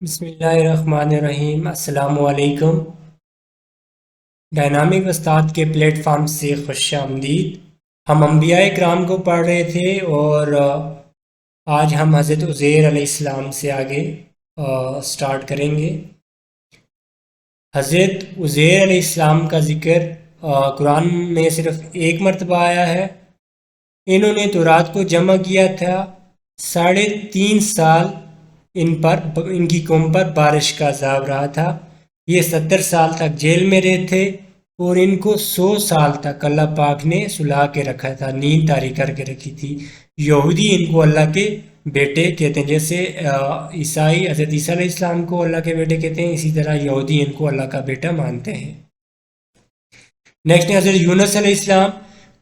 بسم اللہ الرحمن الرحیم۔ السلام علیکم۔ ڈائنامک استاد کے پلیٹ فارم سے خوش آمدید۔ ہم انبیاء کرام کو پڑھ رہے تھے اور آج ہم حضرت عزیر علیہ السلام سے آگے سٹارٹ کریں گے۔ حضرت عزیر علیہ السلام کا ذکر قرآن میں صرف ایک مرتبہ آیا ہے۔ انہوں نے تورات کو جمع کیا تھا۔ 3.5 سال ان کی قوم پر بارش کا عذاب رہا تھا۔ یہ 70 سال تک جیل میں رہے تھے اور ان کو 100 سال تک اللہ پاک نے سلا کے رکھا تھا، نیند طاری کر کے رکھی تھی۔ یہودی ان کو اللہ کے بیٹے کہتے ہیں، جیسے عیسائی حضرت عیسیٰ علیہ السلام کو اللہ کے بیٹے کہتے ہیں، اسی طرح یہودی ان کو اللہ کا بیٹا مانتے ہیں۔ نیکسٹ حضرت یونس علیہ السلام۔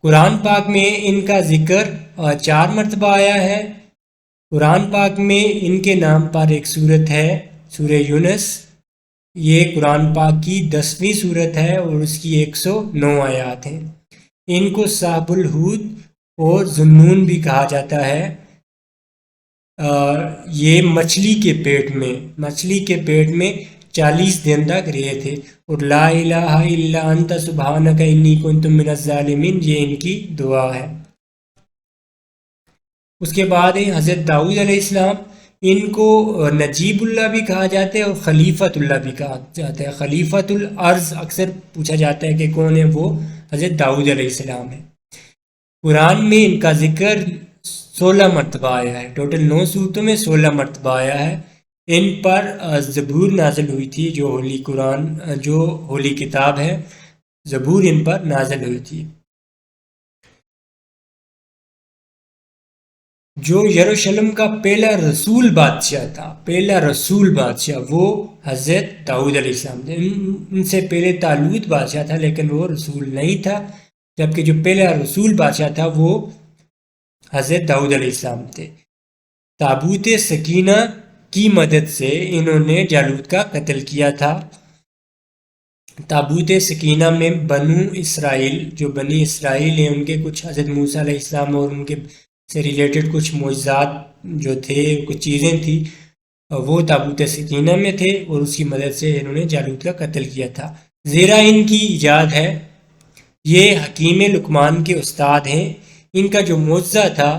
قرآن پاک میں ان کا ذکر 4 مرتبہ آیا ہے۔ قرآن پاک میں ان کے نام پر ایک سورت ہے، سورہ یونس۔ یہ قرآن پاک کی 10ویں سورت ہے اور اس کی 109 آیات ہیں۔ ان کو صاحب الحوت اور ذنون بھی کہا جاتا ہے۔ یہ مچھلی کے پیٹ میں 40 دن تک رہے تھے، اور لا الہ الا انت سبحانک انی کنت من الظالمین، یہ ان کی دعا ہے۔ اس کے بعد حضرت داؤد علیہ السلام۔ ان کو نجیب اللہ بھی کہا جاتا ہے اور خلیفۃ اللہ بھی کہا جاتا ہے۔ خلیفۃ الارض اکثر پوچھا جاتا ہے کہ کون ہے، وہ حضرت داؤد علیہ السلام ہے۔ قرآن میں ان کا ذکر 16 مرتبہ آیا ہے۔ ٹوٹل 9 صورتوں میں 16 مرتبہ آیا ہے۔ ان پر زبور نازل ہوئی تھی، جو ہولی کتاب ہے، زبور ان پر نازل ہوئی تھی۔ جو یروشلم کا پہلا رسول بادشاہ وہ حضرت داؤد علیہ السلام تھے۔ ان سے پہلے طالوت بادشاہ تھا، لیکن وہ رسول نہیں تھا، جبکہ جو پہلا رسول بادشاہ تھا وہ حضرت داؤد علیہ السلام تھے۔ تابوت سکینہ کی مدد سے انہوں نے جالوت کا قتل کیا تھا۔ تابوت سکینہ میں بنی اسرائیل ہیں، ان کے کچھ حضرت موسیٰ علیہ السلام اور ان کے سے ریلیٹڈ کچھ معجزات جو تھے، کچھ چیزیں تھیں، وہ تابوت سکینہ میں تھے، اور اس کی مدد سے انہوں نے جالوت کا قتل کیا تھا۔ زیرہ ان کی ایجاد ہے۔ یہ حکیم لقمان کے استاد ہیں۔ ان کا جو معجزہ تھا،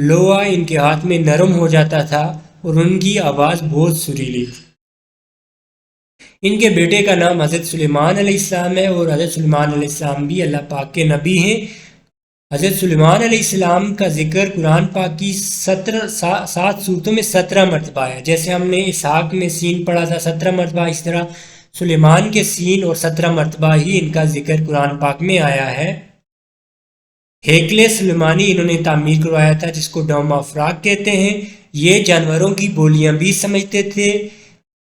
لوہا ان کے ہاتھ میں نرم ہو جاتا تھا اور ان کی آواز بہت سریلی تھی۔ ان کے بیٹے کا نام حضرت سلیمان علیہ السلام ہے، اور حضرت سلیمان علیہ السلام بھی اللہ پاک کے نبی ہیں۔ حضرت سلیمان علیہ السلام کا ذکر قرآن پاک کی 7 صورتوں میں 17 مرتبہ ہے۔ جیسے ہم نے اسحاق میں سین پڑھا تھا 17 مرتبہ، اس طرح سلیمان کے سین اور 17 مرتبہ ہی ان کا ذکر قرآن پاک میں آیا ہے۔ ہیکل سلیمانی انہوں نے تعمیر کروایا تھا، جس کو ڈوم افراق کہتے ہیں۔ یہ جانوروں کی بولیاں بھی سمجھتے تھے،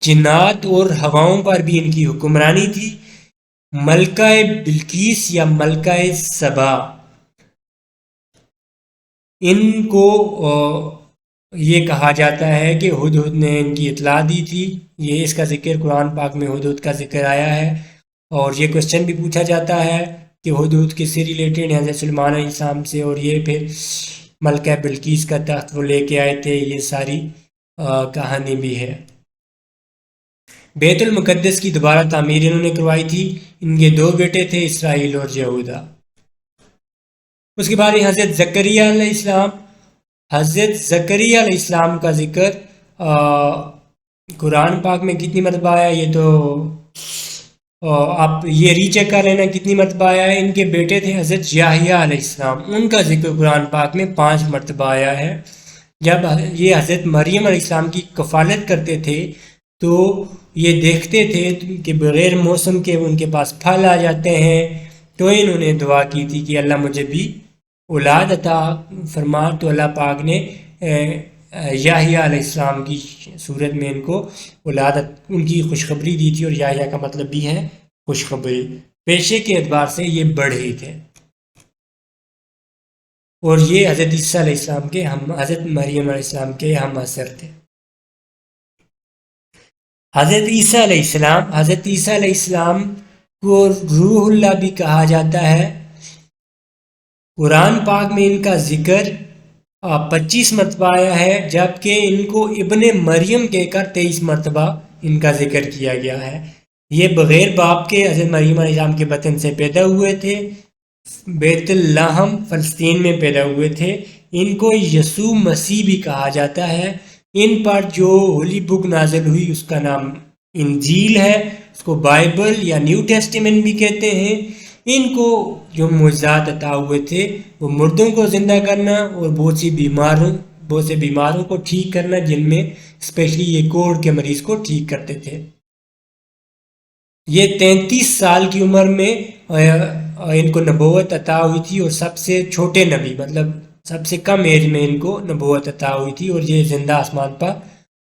جنات اور ہواؤں پر بھی ان کی حکمرانی تھی۔ ملکہ بلقیس یا ملکہ سبا، ان کو یہ کہا جاتا ہے کہ ہدہد نے ان کی اطلاع دی تھی۔ یہ اس کا ذکر قرآن پاک میں ہدہد کا ذکر آیا ہے، اور یہ کوشچن بھی پوچھا جاتا ہے کہ ہدہد کس سے ریلیٹڈ ہے، حضرت سلیمان علیہ السلام سے، اور یہ پھر ملکہ بلقیس کا تخت وہ لے کے آئے تھے، یہ ساری کہانی بھی ہے۔ بیت المقدس کی دوبارہ تعمیر انہوں نے کروائی تھی۔ ان کے 2 بیٹے تھے، اسرائیل اور یہودا۔ اس کے بعد حضرت زکریا علیہ السلام۔ حضرت زکریا علیہ السلام کا ذکر قرآن پاک میں کتنی مرتبہ آیا، یہ تو آپ یہ ری چیک کر لینا کتنی مرتبہ آیا ہے۔ ان کے بیٹے تھے حضرت یحییٰ علیہ السلام، ان کا ذکر قرآن پاک میں 5 مرتبہ آیا ہے۔ جب یہ حضرت مریم علیہ السلام کی کفالت کرتے تھے تو یہ دیکھتے تھے کہ بغیر موسم کے ان کے پاس پھل آ جاتے ہیں، تو انہوں نے دعا کی تھی کہ اللہ مجھے بھی اولاد عطا فرما، تو اللہ پاک نے یحییٰ علیہ السلام کی صورت میں ان کو اولاد، ان کی خوشخبری دی تھی، اور یحییٰ کا مطلب بھی ہے خوشخبری۔ پیشے کے اعتبار سے یہ بڑھے تھے، اور یہ حضرت عیسیٰ علیہ السلام کے حضرت مریم علیہ السلام کے ہم عصر تھے۔ حضرت عیسیٰ علیہ السلام کو روح اللہ بھی کہا جاتا ہے۔ قرآن پاک میں ان کا ذکر 25 مرتبہ آیا ہے، جبکہ ان کو ابن مریم کہہ کر 23 مرتبہ ان کا ذکر کیا گیا ہے۔ یہ بغیر باپ کے حضرت مریم علیہ السلام کے بطن سے پیدا ہوئے تھے، بیت لحم فلسطین میں پیدا ہوئے تھے۔ ان کو یسوع مسیح بھی کہا جاتا ہے۔ ان پر جو ہولی بک نازل ہوئی اس کا نام انجیل ہے، اس کو بائبل یا نیو ٹیسٹیمنٹ بھی کہتے ہیں۔ ان کو جو معجزات عطا ہوئے تھے وہ مردوں کو زندہ کرنا اور بہت سے بیماروں کو ٹھیک کرنا، جن میں اسپیشلی یہ کوڑ کے مریض کو ٹھیک کرتے تھے۔ یہ 33 سال کی عمر میں ان کو نبوت عطا ہوئی تھی، اور سب سے چھوٹے نبی، مطلب سب سے کم ایج میں ان کو نبوت عطا ہوئی تھی، اور یہ زندہ آسمان پر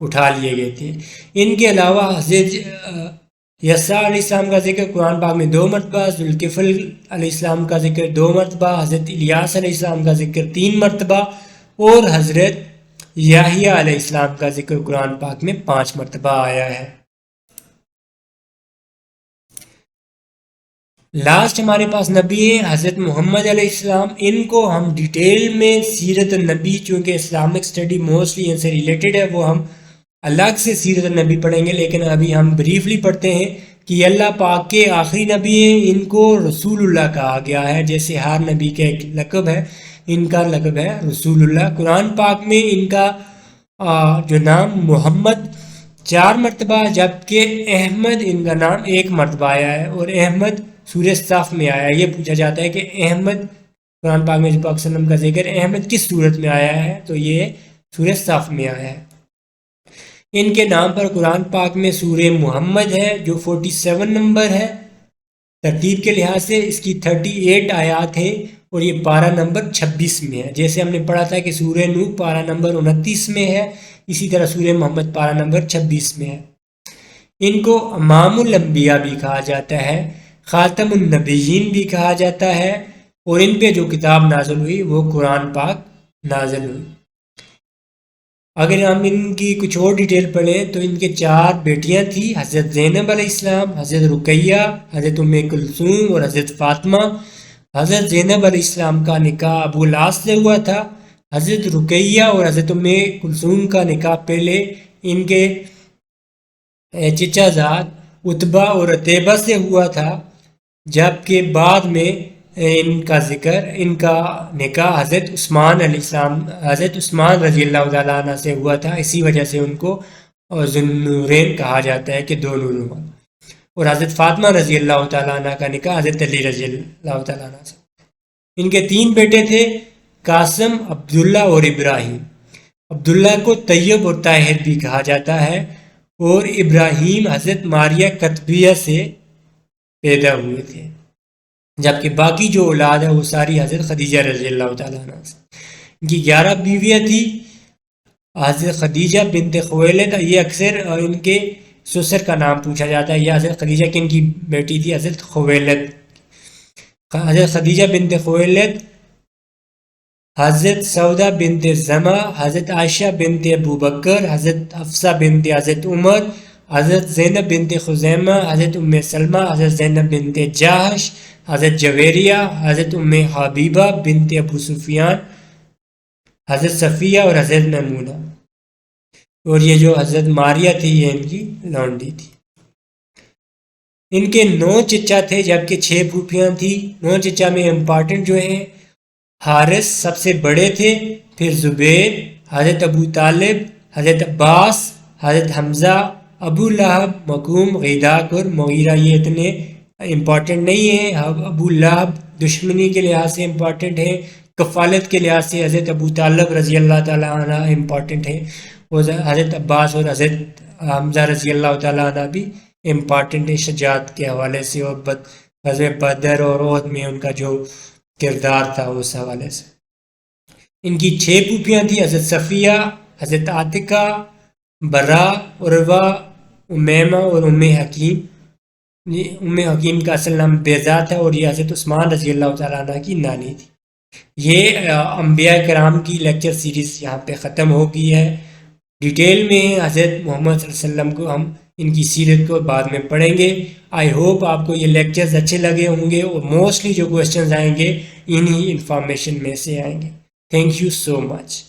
اٹھا لیے گئے تھے۔ ان کے علاوہ حضرت یسع علیہ السلام کا ذکر قرآن پاک میں 2 مرتبہ، ذوالکفل علیہ السلام کا ذکر 2 مرتبہ، حضرت الیاس علیہ السلام کا ذکر 3 مرتبہ، اور حضرت یحییٰ علیہ السلام کا ذکر قرآن پاک میں 5 مرتبہ آیا ہے۔ لاسٹ ہمارے پاس نبی ہے حضرت محمد علیہ السلام۔ ان کو ہم ڈیٹیل میں سیرت النبی، چونکہ اسلامک اسٹڈی موسٹلی ان سے ریلیٹڈ ہے، وہ ہم الگ سے سیرت النبی پڑھیں گے، لیکن ابھی ہم بریفلی پڑھتے ہیں کہ اللہ پاک کے آخری نبی ہیں۔ ان کو رسول اللہ کہا گیا ہے، جیسے ہر نبی کا ایک لقب ہے، ان کا لقب ہے رسول اللہ۔ قرآن پاک میں ان کا جو نام محمد 4 مرتبہ، جبکہ احمد ان کا نام 1 مرتبہ آیا ہے، اور احمد سورہ صف میں آیا ہے۔ یہ پوچھا جاتا ہے کہ احمد قرآن پاک میں جو پاک وسلم کا ذکر احمد کس صورت میں آیا ہے، تو یہ سورہ صف میں آیا ہے۔ ان کے نام پر قرآن پاک میں سورہ محمد ہے جو 47 نمبر ہے ترتیب کے لحاظ سے، اس کی 38 آیات ہیں، اور یہ پارہ نمبر 26 میں ہے۔ جیسے ہم نے پڑھا تھا کہ سورہ نوح پارہ نمبر 29 میں ہے، اسی طرح سورہ محمد پارہ نمبر 26 میں ہے۔ ان کو امام الانبیاء بھی کہا جاتا ہے، خاتم النبیین بھی کہا جاتا ہے، اور ان پہ جو کتاب نازل ہوئی وہ قرآن پاک نازل ہوئی۔ اگر ہم ان کی کچھ اور ڈیٹیل پڑھیں تو ان کے 4 بیٹیاں تھیں، حضرت زینب علیہ السلام، حضرت رقیہ، حضرت ام کلثوم اور حضرت فاطمہ۔ حضرت زینب علیہ السلام کا نکاح ابو العاص سے ہوا تھا۔ حضرت رقیہ اور حضرت ام کلثوم کا نکاح پہلے ان کے چچا زاد عتبہ اور عتیبہ سے ہوا تھا، جبکہ بعد میں ان کا نکاح حضرت عثمان علیہ السلام، حضرت عثمان رضی اللہ تعالیٰ عنہ سے ہوا تھا۔ اسی وجہ سے ان کو ذوالنورین کہا جاتا ہے کہ 2 نور۔ اور حضرت فاطمہ رضی اللہ تعالیٰ عنہ کا نکاح حضرت علی رضی اللہ تعالیٰ عنہ سے۔ ان کے 3 بیٹے تھے، قاسم، عبداللہ اور ابراہیم۔ عبداللہ کو طیب اور طاہر بھی کہا جاتا ہے، اور ابراہیم حضرت ماریہ قطبیہ سے پیدا ہوئے تھے، جبکہ باقی جو اولاد ہے وہ ساری حضرت خدیجہ رضی اللہ تعالیٰ عنہ سے۔ ان کی 11 بیویاں تھیں۔ حضرت خدیجہ بنت خویلد، یہ اکثر ان کے سسر کا نام پوچھا جاتا ہے، یہ حضرت خدیجہ کی ان کی بیٹی تھی حضرت خویلد۔ حضرت خدیجہ بنت خویلد، حضرت سودہ بنت زمع، حضرت عائشہ بنت ابو بکر، حضرت حفصہ بنت حضرت عمر، حضرت زینب بنت خزیمہ، حضرت ام سلمہ، حضرت زینب بنت جاہش، حضرت جویریہ، حضرت ام حبیبہ بنت ابو سفیان، حضرت صفیہ اور حضرت میمونہ۔ اور یہ جو حضرت ماریہ تھی یہ ان کی لونڈی تھی۔ ان کے 9 چچا تھے، جبکہ 6 پھوپھیاں تھیں۔ 9 چچا میں امپارٹنٹ جو ہیں، حارث سب سے بڑے تھے، پھر زبیر، حضرت ابو طالب، حضرت عباس، حضرت حمزہ، ابو لہب، مکوم، غیداق اور مغیرہ۔ یہ اتنے امپورٹنٹ نہیں ہیں۔ ابو لہب دشمنی کے لحاظ سے امپورٹنٹ ہے، کفالت کے لحاظ سے حضرت ابو طالب رضی اللہ تعالیٰ عنہ امپورٹنٹ ہے، اور حضرت عباس اور حضرت حمزہ رضی اللہ تعالیٰ عنہ بھی امپورٹنٹ ہے شجاعت کے حوالے سے، اور غزوہ بدر اور احد میں ان کا جو کردار تھا اس حوالے سے۔ ان کی 6 پھوپھیاں تھیں، حضرت صفیہ، حضرت عاتقہ، برا، عروہ، امیمہ اور ام حکیم۔ ام حکیم کا اصل نام بیضا تھا، اور یہ حضرت عثمان رضی اللہ تعالیٰ عنہ کی نانی تھی۔ یہ انبیاء کرام کی لیکچر سیریز یہاں پہ ختم ہو گئی ہے۔ ڈیٹیل میں حضرت محمد صلی اللہ علیہ وسلم کو ہم ان کی سیرت کو بعد میں پڑھیں گے۔ آئی ہوپ آپ کو یہ لیکچرز اچھے لگے ہوں گے، اور موسٹلی جو کویسچنز آئیں گے انہی انفارمیشن میں سے آئیں گے۔ Thank you so much.